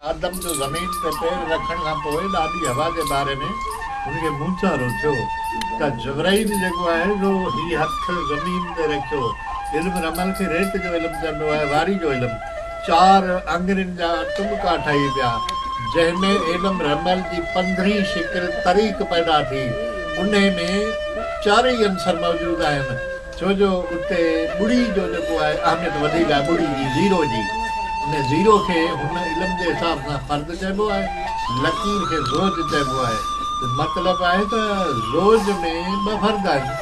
आदम जो ज़मीन ते पैर रखण खां पोइ ॾाढी हवा जे बारे में हुनखे मूंचारो थियो त जबराइल जेको आहे जो हीउ हथु ज़मीन ते रखियो। इल्मु रमल खे रेत जो इल्मु चइबो आहे, वारी जो इल्मु। 4 आङुरियुनि जा टुॿका ठही पिया जंहिंमें इल्मु रमल जी 15 शिकिल तरीक़ पैदा थी। उन में 4 ई अंसर मौजूदु आहिनि, छो जो उते ॿुड़ी जो जेको आहे अहमियत वधीक आहे, ॿुड़ी जी, ज़ीरो जी। उन ज़ीरो खे हुन इल्म जे हिसाब सां फ़र्द चइबो आहे, लकीर खे ज़ोज चइबो आहे। मतिलबु आहे त ज़ोज में 2 फ़र्द आहिनि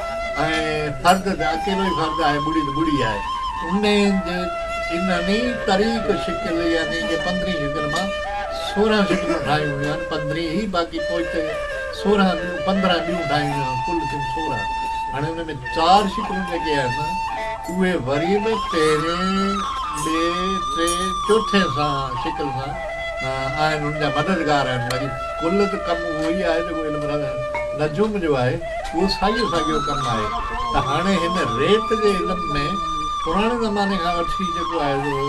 ऐं फ़र्द त अकेलो ई फ़र्द आहे, ॿुड़ी त ॿुड़ी आहे। उन जे इन्हनि तरीक़ शिकिल यानी कि 15 शिकिल मां 16 शिकिलूं ठाहियूं हुयूं आहिनि, 15 ई, बाक़ी पोइ ते 15 ॿियूं ठाहियूं हुयूं, कुल थियूं 16। हाणे हुन में 4 शिकिलूं जेके आहिनि उहे वरी बि पहिरें ॿिए टे चौथे सां शिकिल सां आहिनि, हुन जा मददगार आहिनि। वरी कुल त कमु उहो ई आहे जेको इल्मु नजूम जो आहे, उहो साॻियो साॻियो कमु आहे। त हाणे हिन रेत जे इल्मु में पुराणे ज़माने खां वठी जेको आहे उहो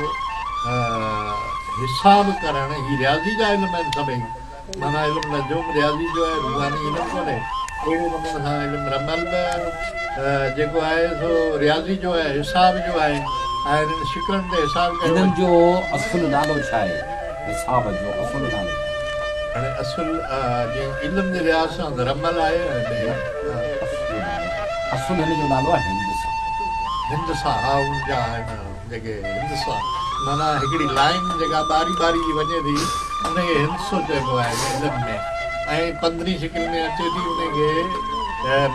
हिसाब करणु, ही रियाज़ी जा इल्म आहिनि सभई, माना इल्मु नजूम रियाज़ी जो आहे, रूहानी इल्मु कोन्हे। अहिड़े नमूने सां इल्मु रमल जेको आहे सो रियाज़ी जो आहे, हिसाब जो आहे ऐं हिननि शिकिलनि ते हिसाब कयो। हिननि जो असुलु नालो छा आहे? हिसाब जो असुलु नालो हाणे असुलु जीअं इल्म जे लिहाज़ सां रमल आहे, असुलु हिन जो नालो आहे हिंदसा। हिंदसा, हा, उनजा आहिनि जेके हिंदसा, माना हिकिड़ी लाइन जेका बारी बारी वञे थी उनखे हिंसो चइबो आहे इल्म में। ऐं 15 शिकिल में अचे थी उनखे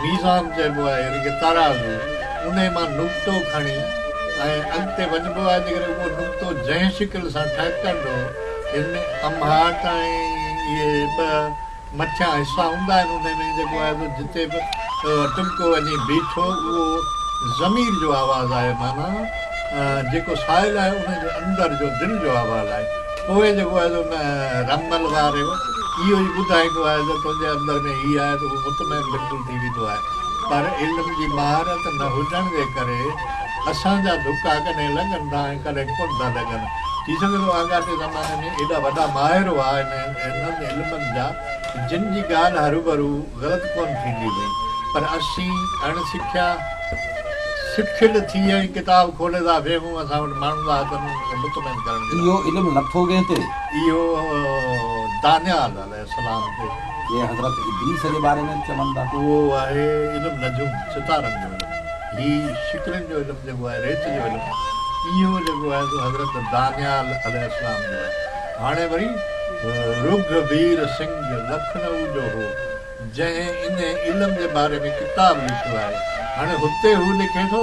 मीज़ान चइबो आहे, यानी कि तराज़ू। उन मां नुक़्तो खणी ऐं अॻिते वञिबो आहे, जेकर उहो नुक़्तो जंहिं शिकिल सां ठहिकंदो, हिन में अम्हाट ऐं इहे 2 मथियां हिसा हूंदा आहिनि। उन में जेको आहे जिते बि टुॿको वञी बीठो उहो ज़मीर जो आवाज़ु आहे, माना जेको साहिल आहे उनजे अंदरि जो दिलि जो आवाज़ु आहे। पोइ जेको आहे उन रमल वारे इहो ई ॿुधाईंदो आहे त तुंहिंजे अंदरि में हीअ आहे, त उहो मुतमैन बिल्कुलु थी वेंदो आहे। पर इल्म जी महारत न हुजण जे करे असांजा धुका कॾहिं लॻंदा ऐं कॾहिं कोन था लॻनि। थी सघे थो आगाटे ज़माने में एॾा वॾा माहिर हुआ इन्हनि इल्मनि जा, जिन जी ॻाल्हि हरूभरू ग़लति कोन थींदी हुई, पर असीं अणसिखिया सिखियल थी ऐं किताब खोले था वेहूं, असां वटि माण्हू था अचनि मुतमैन करण। इहो इल्मु नथो कंहिं ते? इहो दानियाल अलैहिस्सलाम ते, ये हज़रत इदरीस जे बारे में चवनि था, उहो आहे इल्मु नजूम, सितारनि जो इल्मु। हीउ शिकिलनि जो इल्मु जेको आहे, रेत जो इल्मु, इहो जेको आहे सो हज़रत दानियाल अलैहिस्सलाम जो आहे। हाणे वरी रुगवीर सिंह लखनऊ जो हो जंहिं इन इल्म जे बारे में किताब लिखियो आहे। हाणे हुते हू लिखे थो,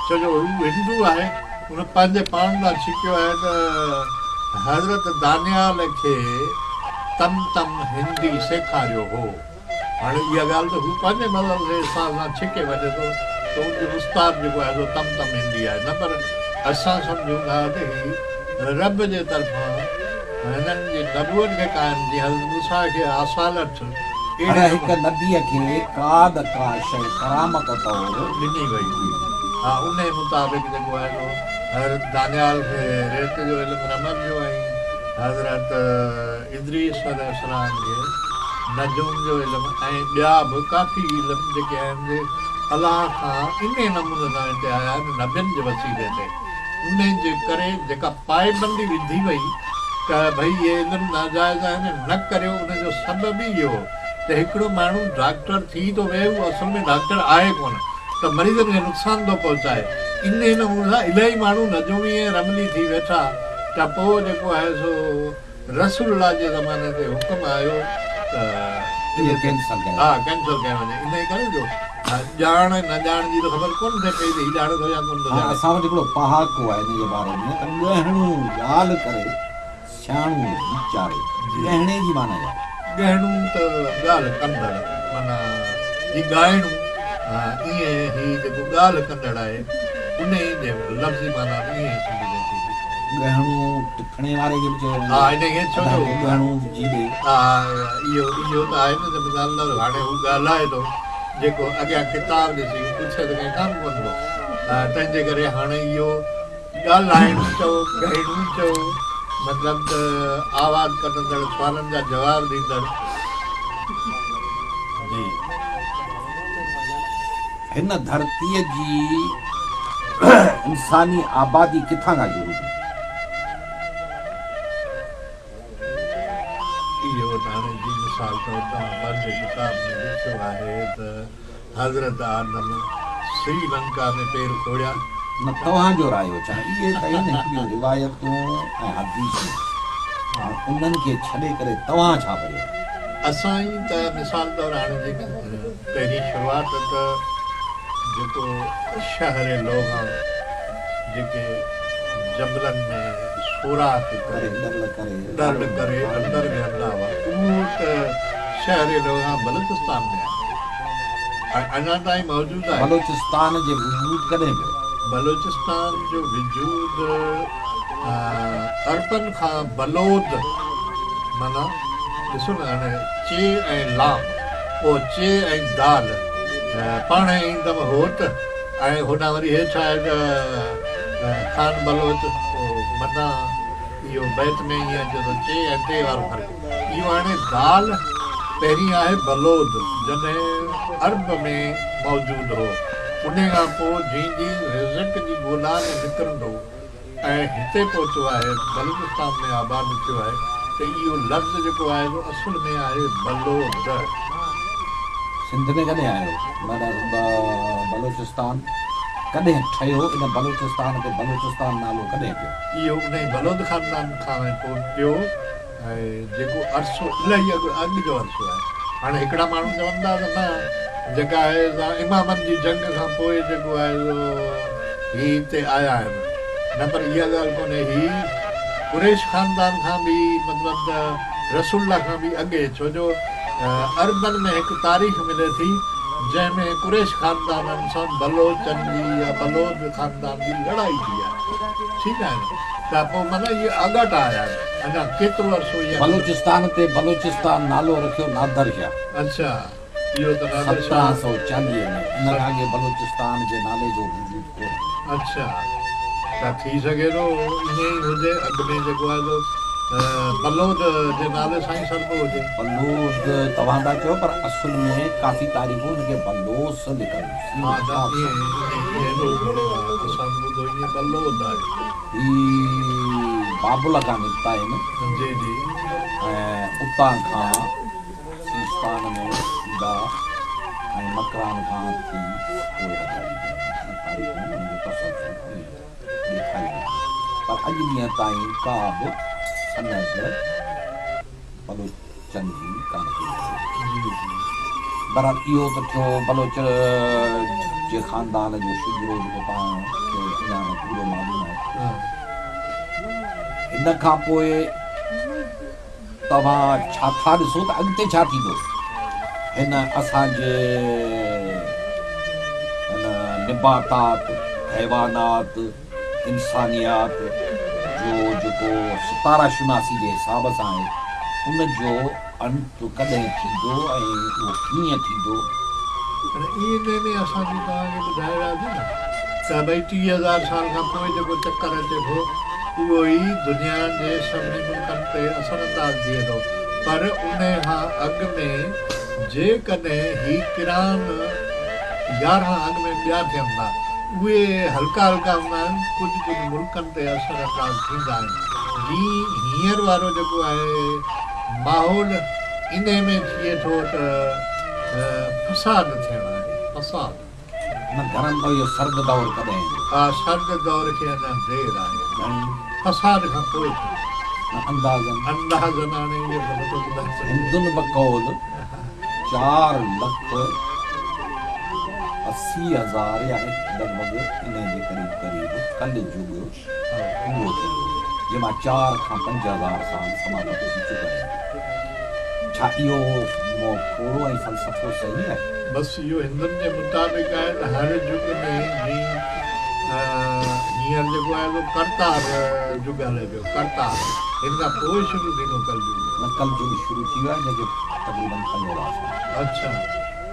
छो जो हू हिंदू आहे, हुन पंहिंजे पाण लाइ छिकियो आहे त हज़रत दानियाल खे तम हिंदी सेखारियो हो। हाणे इहा ॻाल्हि त हू पंहिंजे मज़हब जे हिसाब सां छिके वञे थो, त उनजो उस्ताद जेको आहे तम हिंदी आहे न, पर असां सम्झूं था त हीउ रब जे तरफ़ां हिननि जी नबूअत खे क़ाइमु, जीअं हज़रत मूसा खे आसालत अहिड़े हिकु नबीअ खे का शइ करामत तौरु ॾिनी वई हुई। हा, उन मुताबिक़ जेको आहे हज़रत दानियाल खे रेत जो इल्मु रमल जो ऐं हज़रत इदरीस अलैहिस्सलाम खे नजूम जो इल्मु ऐं ॿिया बि काफ़ी इल्म जेके आहिनि अलाह खां इन नमूने सां हिते आया आहिनि, नबियुनि जे वसीले ते। उन जे करे जेका पाबंदी विधी वई त भई इहे इल्मु नाजाइज़ आहिनि, न करियो, उनजो सबबु ई इहो त हिकिड़ो माण्हू डॉक्टर थी थो विहे, उहो असल में डॉक्टर आहे कोन, त मरीज़नि खे नुक़सानु थो पहुचाए। इन नमूने सां इलाही माण्हू नजूमी ऐं रमली थी वेठा, त पोइ जेको आहे सो रसूलुल्लाह जे ज़माने ते हुकुम आयो त कैंसल कयो वञे। इन करे जो ॼाण न ॼाण जी त ख़बर कोन थिए पई त हीउ ॼाणे थो या कोन थो ॼाणे। असां वटि हिकिड़ो पहाको आहे हिन जे बारे में त ॻहणो ॻाल्हि करे सियाणो वीचारे, ॻहणे जी माना आहे ॻहणो त ॻाल्हि कंदड़, माना ही ॻाइणो, ईअं ही जेको ॻाल्हि कंदड़ आहे उन जे लफ़्ज़ी माना ईअं ई सम्झी थी। ॻहणो टिखणे वारे खे बि चयो, हा, हिनखे छो जो ॻहणो जी ॾे, हा, इहो त आहे न, हाणे हू ॻाल्हाए थो जेको अॻियां किताब ॾिसी पुछे त कंहिं कमु कोन थो, तंहिंजे करे हाणे इहो ॻाल्हाइणु चओ, ॻाइणु चओ, मतिलबु आवाज़ कढंदड़ सुवालनि जा जवाब ॾींदड़ जी हिन धरतीअ जी इंसानी आबादी किथां खां शुरू थी? इहो हाणे जी मिसाल तौर तव्हां पंहिंजे किताब में लिखियो आहे त हज़रत आदम श्रीलंका में पेर खोड़िया। न तव्हांजो रायो छा? इहे त आहिनि हिकिड़ियूं रिवायतूं ऐं हदीसूं, उन्हनि खे छॾे करे तव्हां छा कयो? असां ई त मिसाल तौर हाणे जेका पहिरीं शुरूआति त जेको शहर लोहा जेके जबलनि में सुराख करे डर करे अंदरि वेहंदा हुआ, उहो त शहर लोहा बलूचिस्तान में आहे, अञा ताईं मौजूदु आहे। बलूचिस्तान जे वजूद कॾहिं पियो? बलूचिस्तान जो वजूद अरबन खां बलोद, माना ॾिसो न हाणे चे ऐं लाम, पोइ चे ऐं दाल पाण ईंदमि होत ऐं होॾां वरी हेठि आहे खान बलोच, पोइ मथां इहो बैत में ईअं अचे थो चे ऐं टे वारो फ़र्क़ु। इहो हाणे दाल पहिरीं आहे बलोद, जॾहिं अरब में मौजूदु हो। उन खां पोइ जंहिंजी रिज़क जी ॻोल्हा में निकिरंदो ऐं हिते पहुतो आहे, बलूचिस्तान में आबाद थियो आहे, त इहो लफ़्ज़ जेको आहे असुल में आहे बलोद। सिंध में कॾहिं आयो? बलूचिस्तान कॾहिं ठहियो? इन बलूचिस्तान खे बलूचिस्तान नालो कॾहिं पियो? इहो उन बलोद ख़ानदान खां पोइ पियो, ऐं जेको अरसो इलाही अॻु जो अरसो आहे। हाणे हिकिड़ा माण्हू चवंदा त न जेका आहे इमामनि जी जंग खां पोइ जेको आहे ही हिते आया आहिनि, न पर इहा ॻाल्हि कोन्हे, ही कुरैश ख़ानदान खां बि मतिलबु रसूल्ला खां बि अॻे, छो जो अरबन में हिकु तारीख़ मिले थी जंहिंमें कुरैश ख़ानदाननि सां बलोचनि जी या बलोद ख़ानदान जी लड़ाई थी आहे, ठीकु आहे न, त पोइ माना इहे अॻट आया आहिनि, अञा केतिरो अर्सो इहा। बलूचिस्तान ते बलूचिस्तान नालो रखियो नादर शाह। अच्छा, इहो त नादर शाह 1740 में, इन खां अॻे बलूचिस्तान जे नाले जो वजूद कोन्हे। अच्छा, त थी सघे थो ईअं ई हुजे, अॻु में जेको आहे बलोद जे नाले सां ई सरबो हुजे। बलोद तव्हां था चओ, पर असुल में काफ़ी तारीख़ूं हिनखे बलोस लिखनि। बाबुल खां निकिता आहिनि, जी जी, ऐं उतां खां सीस्तान में ईंदा ऐं मकरान खां थी पर अॼु ॾींहं ताईं का बि सनद बलोचनि जी कान थी। बहरहाल इहो त थियो बलोच जे ख़ानदान जो शुरू, जेको पाण खे अञा पूरो मालूम आहे। हिन खां पोइ तव्हां छा था ॾिसो त अॻिते छा थींदो? हिन असांजे हिन निबातात, हैवानात, इंसानियात जो जेको सितारा शुनासी जे हिसाब सां आहे, उन जो अंत कॾहिं थींदो ऐं उहो कीअं थींदो? इहे में असांजी तव्हांखे ॿुधाए रहियासीं न त भई 30,000 साल खां पोइ जेको चकर अचे थो उहो ई दुनिया जे सभिनी मुल्कनि ते असरअंदाज़ थिए थो, पर उन खां अॻु में जेकॾहिं ही किरान 11 अॻु में ॿिया थियनि था, उहे हल्का हल्का हूंदा आहिनि, कुझु कुझु मुल्कनि ते असरअंदाज़ थींदा आहिनि। जीअं हींअर वारो जेको आहे माहौल, इन में थिए थो त फसाद थियणु आहे, फसाद न घणनि में इहो सर्द दौर कॾहिं? हा, सर्द दौर खे अञा देरि आहे, फसाद खां पोइ अंदाज़नि हाणे इहो नथो ॿुधाए सघे। हिंदुनि बकौल 4,80,000 या लॻभॻि इन जे क़रीब कल युग पूरो थींदो, जंहिंमां 4 खां 5,000 साल समाप्त थी चुका आहिनि। छा इहो थोरो ऐं फ़लसफ़ो सही आहे? बसि इहो हिंदुनि जे मुताबिक़ आहे त हर युग में जीअं हींअर जेको आहे करतार युग हले पियो, करतार हिन खां पोइ शुरू थींदो कल युग। न कल युग शुरू थी वियो आहे, जेके तक़रीबन 5,000 साल। अच्छा,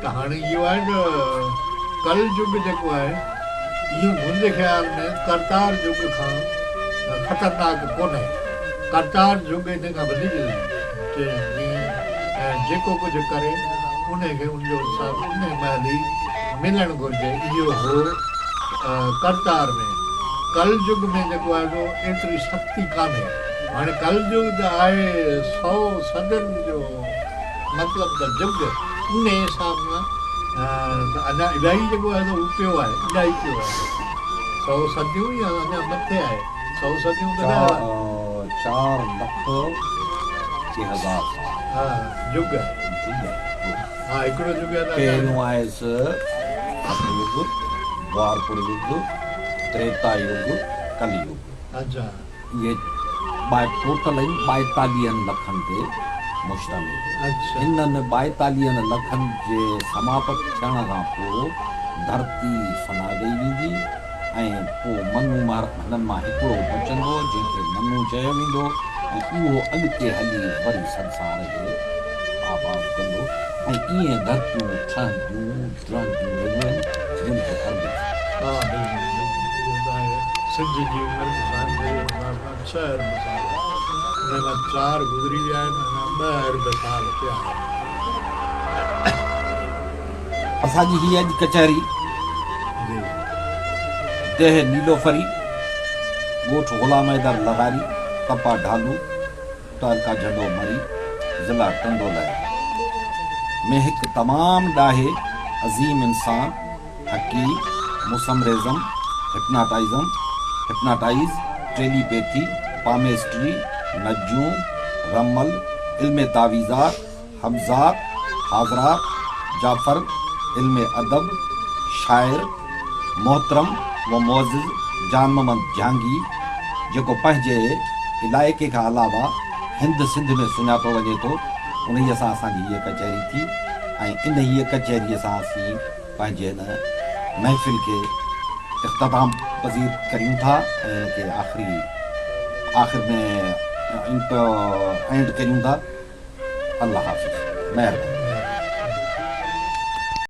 त हाणे इहो आहे त कल युग जेको आहे इहो मुंहिंजे ख़्याल में करतार युग खां ख़तरनाक कोन्हे। करतार जुग इन खां वधीक जेको कुझु करे उनखे उनजो हिसाबु उन महिल ई मिलणु घुरिजे। इहो हो करतार में। कल युग में जेको आहे सो एतिरी शक्ति कान्हे। हाणे कल युग त आहे 100 सदियुनि जो मतिलबु त युग उन हिसाब सां अञा इलाही जेको आहे सो पियो आहे, इलाही पियो आहे। 100 सदियूं या अञा मथे आहे। 100 सदियूं त 4 लख 6000 साल। हा युग हा हिकिड़ो युग आहे त पहिरियों आयुसि सतयुग, द्वारपुर युग, त्रेता युग, कलयुग। अच्छा ये टोटल आहिनि 42 लखनि ते मुश्तमिल। अच्छा हिननि 42 लखनि जे समाप्त थियण खां पोइ धरती फना ॾेई वेंदी ऐं पोइ मनु हिननि मां हिकिड़ो बचंदो जंहिंखे मनु चयो वेंदो ऐं उहो अॻिते हली वरी संसार खे आबाद कंदो ऐं ईअं धरतियूं ठहंदियूं रहंदियूं रहियूं आहिनि जिन खे अर्ग हा बिल्कुलु सिंध जी उमिरि सां 6 अरब साल उन मां 4 गुज़री विया आहिनि, 2 अरब साल थिया। असांजी हीअ अॼु कचहरी जी देह नीलोफरी, ॻोठ ग़ुलाम हैदर लगारी, कपा ढालू, तारका झंडो मरी, ज़िला टंडोला में हिकु तमामु ॾाहे अज़ीम इंसान, हकीम, मुसमरिज़म, हिप्नाटाइज़, टेलीपैथी, पामेस्ट्री, नजूम, रमल, इल्म तावीज़ात, हब्ज़ात, हाज़रात, जाफ़र, इल्म अदब, शाइर, मोहतरम व मुअज़्ज़िज़ जान मोहम्मद जहांगीर जेको पंहिंजे इलाइक़े खां अलावा हिंद सिंध में सुञातो वञे थो, उन सां असांजी हीअ कचहरी थी ऐं इन हीअ कचहरीअ सां असीं पंहिंजे हिन महफ़िल खे इख़्तिताम पज़ीर करियूं था ऐं इनखे आख़िर में एंड करियूं था। अल्लाह हाफ़िज़, महिरबानी।